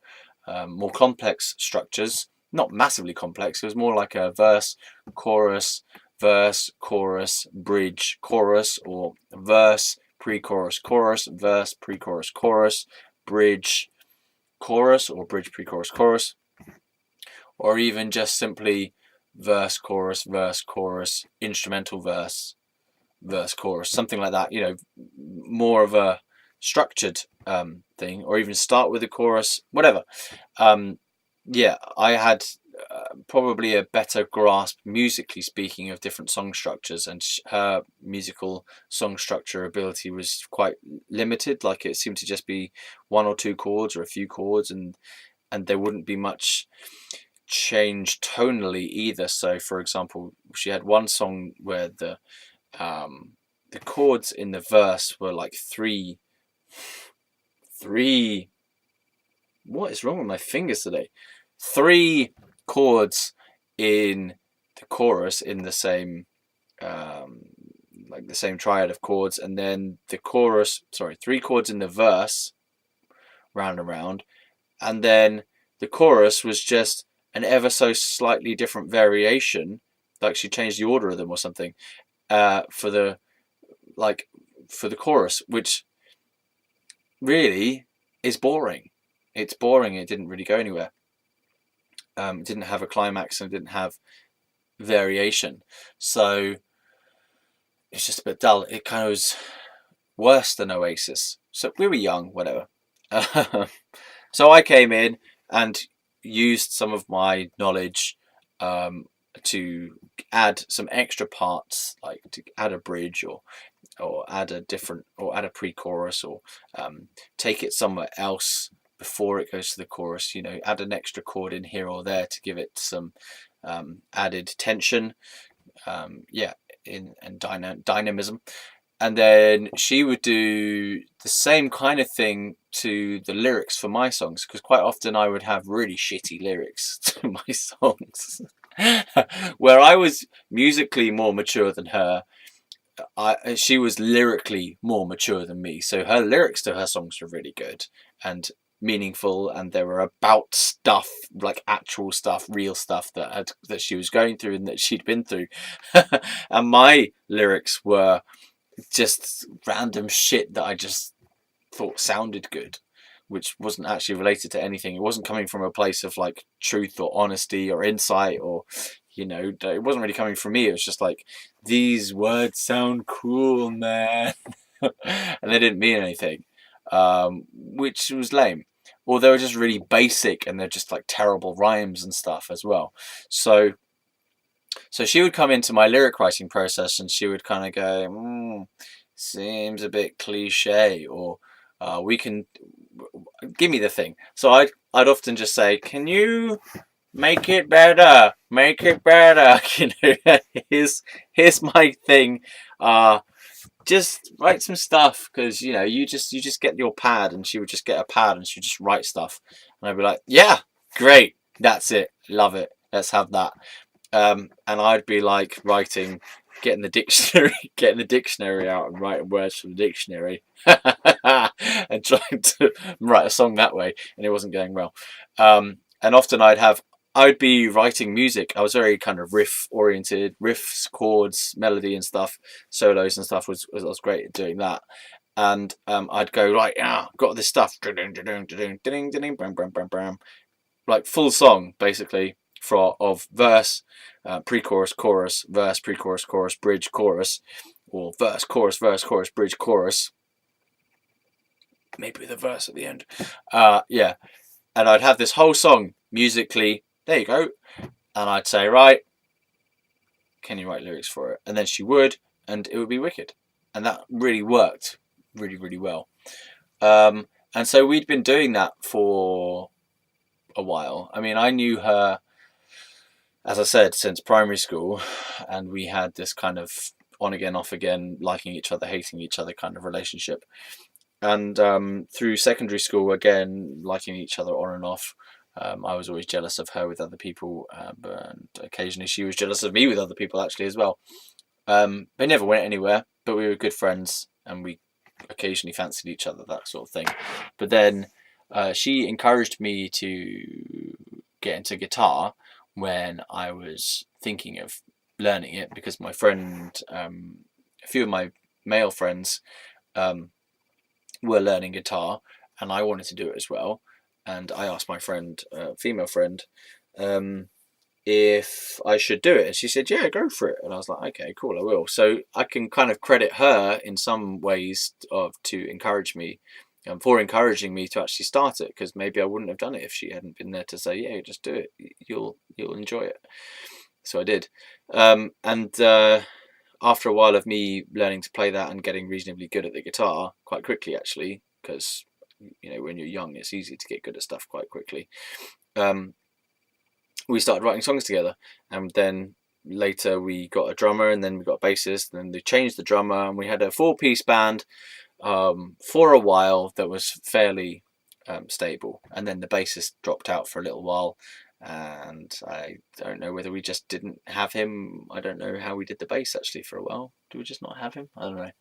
More complex structures, not massively complex. It was more like a verse, chorus, bridge, chorus, or verse, pre-chorus, chorus, verse, pre-chorus, chorus, bridge, chorus, or bridge, pre-chorus, chorus, or even just simply verse, chorus, instrumental verse, chorus, something like that. You know, more of a structured thing, or even start with the chorus, whatever. Yeah, I had probably a better grasp, musically speaking, of different song structures, and her musical song structure ability was quite limited. Like, it seemed to just be 1 or 2 chords or a few chords, and there wouldn't be much change tonally either. So, for example, she had one song where the chords in the verse were like three. What is wrong with my fingers today? 3 chords in the chorus in the same, like the same triad of chords, and then the chorus. 3 chords in the verse, round and round, and then the chorus was just an ever so slightly different variation, like she changed the order of them or something, for the chorus, which really is boring. It's boring. It didn't really go anywhere. It didn't have a climax and it didn't have variation. So it's just a bit dull. It kind of was worse than Oasis. So we were young, whatever. So I came in and used some of my knowledge um, to add some extra parts, like to add a bridge or add a different or add a pre-chorus or take it somewhere else before it goes to the chorus. You know, add an extra chord in here or there to give it some added tension. Yeah, in and dynamism. And then she would do the same kind of thing to the lyrics for my songs, because quite often I would have really shitty lyrics to my songs, where I was musically more mature than her. She was lyrically more mature than me, so her lyrics to her songs were really good and meaningful, and they were about stuff, like actual stuff, real stuff that she was going through and that she'd been through. And my lyrics were just random shit that I just thought sounded good, which wasn't actually related to anything. It wasn't coming from a place of like truth or honesty or insight, or you know, it wasn't really coming from me. It was just like, these words sound cool, man. And they didn't mean anything, which was lame. Or they were just really basic and they're just like terrible rhymes and stuff as well. So she would come into my lyric writing process and she would kind of go, seems a bit cliche, or we can give me the thing. So I'd often just say, can you make it better? Make it better. You know, here's my thing. Just write some stuff, because you know you just get your pad, and she would just get a pad and she'd just write stuff, and I'd be like, yeah, great, that's it, love it, let's have that. And I'd be like writing, getting the dictionary out and writing words from the dictionary, and trying to write a song that way, and it wasn't going well. And often I'd be writing music. I was very kind of riff oriented, riffs, chords, melody and stuff, solos and stuff. I was great at doing that. And I'd go like, yeah, got this stuff, like full song basically of verse, pre-chorus, chorus, verse, pre-chorus, chorus, bridge, chorus, or verse, chorus, bridge, chorus, maybe with a verse at the end. Yeah, and I'd have this whole song musically. There you go. And I'd say, right, can you write lyrics for it? And then she would, and it would be wicked. And that really worked really, really well. And so we'd been doing that for a while. I mean, I knew her, as I said, since primary school, and we had this kind of on again, off again, liking each other, hating each other kind of relationship. And through secondary school, again, liking each other on and off. I was always jealous of her with other people, and occasionally she was jealous of me with other people actually as well. They never went anywhere, but we were good friends, and we occasionally fancied each other, that sort of thing. But then she encouraged me to get into guitar when I was thinking of learning it, because my friend, a few of my male friends, were learning guitar, and I wanted to do it as well. And I asked my friend, female friend, if I should do it, and she said, "Yeah, go for it." And I was like, "Okay, cool, I will." So I can kind of credit her in some ways to encourage me, for encouraging me to actually start it, because maybe I wouldn't have done it if she hadn't been there to say, "Yeah, just do it. You'll enjoy it." So I did, and after a while of me learning to play that and getting reasonably good at the guitar quite quickly, actually, because you know, when you're young, it's easy to get good at stuff quite quickly. We started writing songs together, and then later we got a drummer, and then we got a bassist, and then they changed the drummer, and we had a 4-piece band for a while that was fairly stable, and then the bassist dropped out for a little while, and I don't know whether we just didn't have him. I don't know how we did the bass actually for a while. Do we just not have him? I don't know.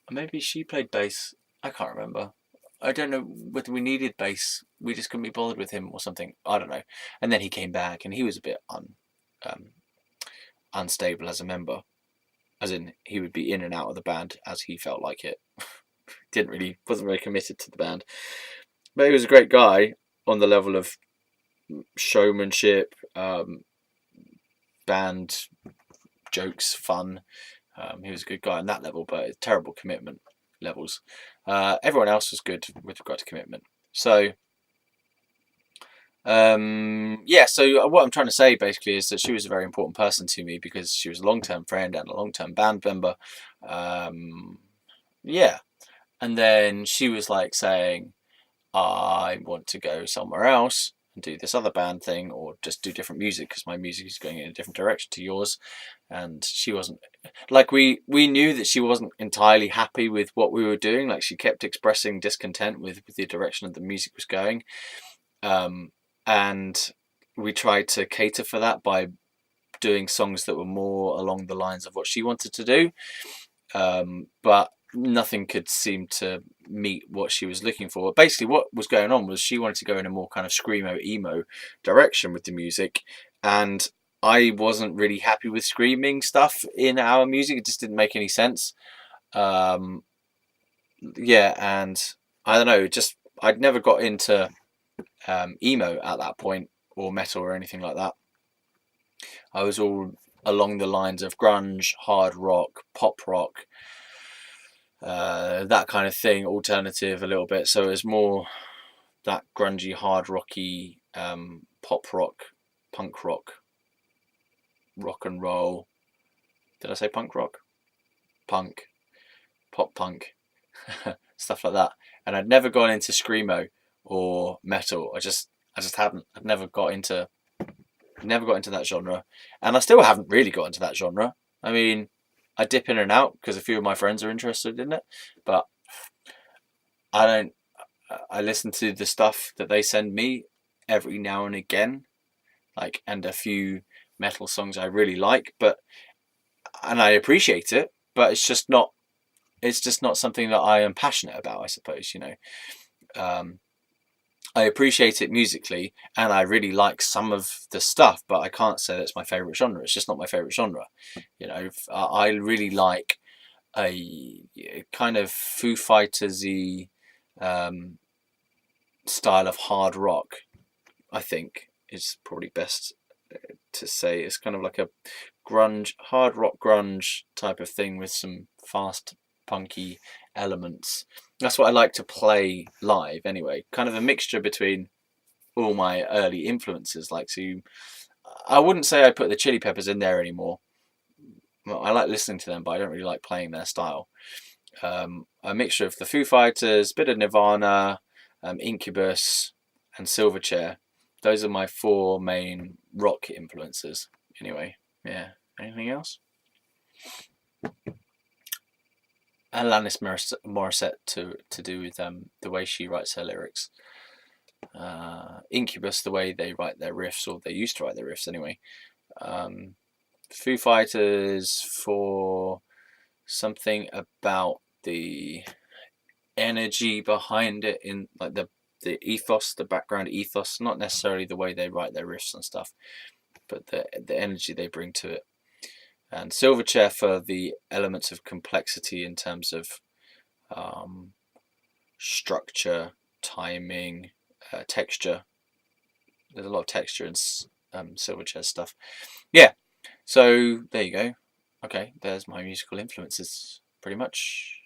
Maybe she played bass. I can't remember. I don't know whether we needed bass. We just couldn't be bothered with him or something. I don't know. And then he came back, and he was a bit unstable as a member. As in, he would be in and out of the band as he felt like it. Wasn't very committed to the band. But he was a great guy on the level of showmanship, band jokes, fun. He was a good guy on that level, but terrible commitment levels. Everyone else was good with regard to commitment. So so what I'm trying to say basically is that she was a very important person to me because she was a long-term friend and a long-term band member. Yeah, and then she was like saying, I want to go somewhere else and do this other band thing, or just do different music because my music is going in a different direction to yours. And she wasn't like, we knew that she wasn't entirely happy with what we were doing. Like, she kept expressing discontent with the direction that the music was going. And we tried to cater for that by doing songs that were more along the lines of what she wanted to do. But nothing could seem to meet what she was looking for. Basically, what was going on was she wanted to go in a more kind of screamo emo direction with the music, and I wasn't really happy with screaming stuff in our music. It just didn't make any sense. And I don't know, just I'd never got into emo at that point, or metal or anything like that. I was all along the lines of grunge, hard rock, pop rock, that kind of thing, alternative a little bit. So it was more that grungy, hard rocky, pop rock, punk rock, rock and roll. Did I say punk rock? Punk, pop punk, stuff like that. And I'd never gone into screamo or metal. I just haven't. I've never got into that genre, and I still haven't really got into that genre. I mean, I dip in and out because a few of my friends are interested in it, but I don't. I listen to the stuff that they send me every now and again, like, and a few metal songs I really like, and I appreciate it, but it's just not something that I am passionate about, I suppose, I appreciate it musically, and I really like some of the stuff, but I can't say that's my favourite genre. It's just not my favourite genre. I really like a kind of Foo Fighters-y style of hard rock, I think is probably best to say. It's kind of like a grunge, hard rock grunge type of thing with some fast punky elements. That's what I like to play live anyway. Kind of a mixture between all my early influences. I wouldn't say I put the Chili Peppers in there anymore. Well, I like listening to them, but I don't really like playing their style. A mixture of the Foo Fighters, bit of Nirvana, Incubus, and Silverchair. Those are my 4 main rock influences. Anyway, yeah. Anything else? Alanis Morissette to do with the way she writes her lyrics. Incubus, the way they write their riffs, or they used to write their riffs anyway. Foo Fighters for something about the energy behind it, in like the ethos, the background ethos, not necessarily the way they write their riffs and stuff, but the energy they bring to it. And Silverchair for the elements of complexity in terms of structure, timing, texture. There's a lot of texture in Silverchair stuff. Yeah, so there you go. Okay, there's my musical influences, pretty much.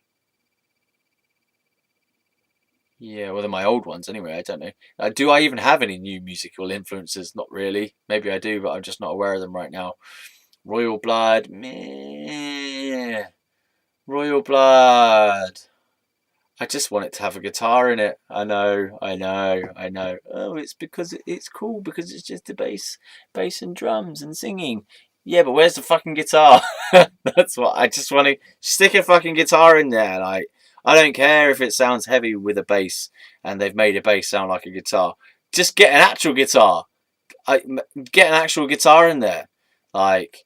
Yeah, well, they're my old ones anyway. I don't know. Do I even have any new musical influences? Not really. Maybe I do, but I'm just not aware of them right now. Royal Blood, meh. Royal Blood. I just want it to have a guitar in it. I know. Oh, it's because it's cool because it's just the bass and drums and singing. Yeah, but where's the fucking guitar? That's what I just want to stick a fucking guitar in there. Like, I don't care if it sounds heavy with a bass and they've made a bass sound like a guitar. Just get an actual guitar. Get an actual guitar in there. Like,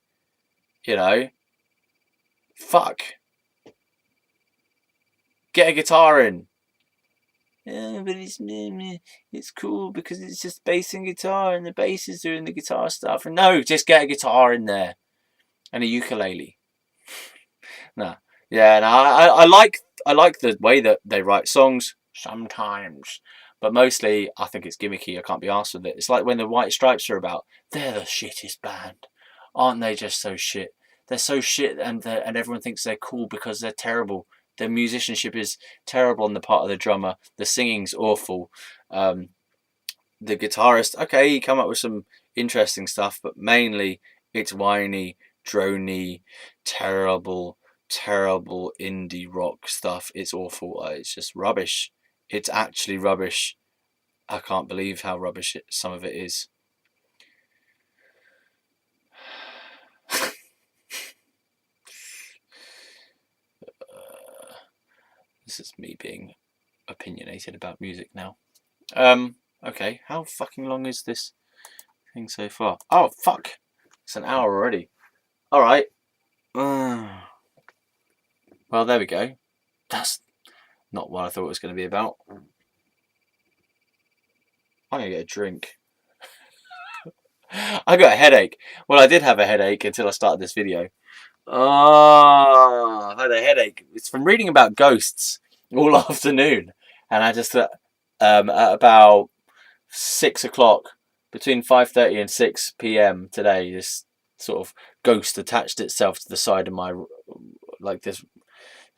fuck. Get a guitar in. Yeah, but it's cool because it's just bass and guitar, and the bass is doing the guitar stuff. And no, just get a guitar in there and a ukulele. No, yeah, no, I like the way that they write songs sometimes, but mostly I think it's gimmicky. I can't be arsed with it. It's like when the White Stripes are about. They're the shittest band, aren't they? Just so shit. they're so shit, and everyone thinks they're cool because they're terrible. The musicianship is terrible on the part of the drummer. The singing's awful. The guitarist, okay, he come up with some interesting stuff, but mainly it's whiny, drony, terrible, terrible indie rock stuff. It's awful. It's just rubbish. It's actually rubbish. I can't believe how rubbish some of it is. This is me being opinionated about music now. Okay, how fucking long is this thing so far? Oh, fuck. It's an hour already. Alright. Well, there we go. That's not what I thought it was going to be about. I'm going to get a drink. I got a headache. Well, I did have a headache until I started this video. Oh, I've had a headache. It's from reading about ghosts all afternoon. And I just at about 6 o'clock, between 5:30 and 6 p.m. today, this sort of ghost attached itself to the side of my, like this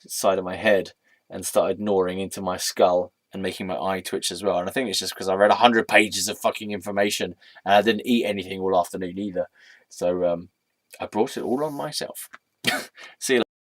side of my head, and started gnawing into my skull and making my eye twitch as well. And I think it's just because I read 100 pages of fucking information and I didn't eat anything all afternoon either. So I brought it all on myself. See you later.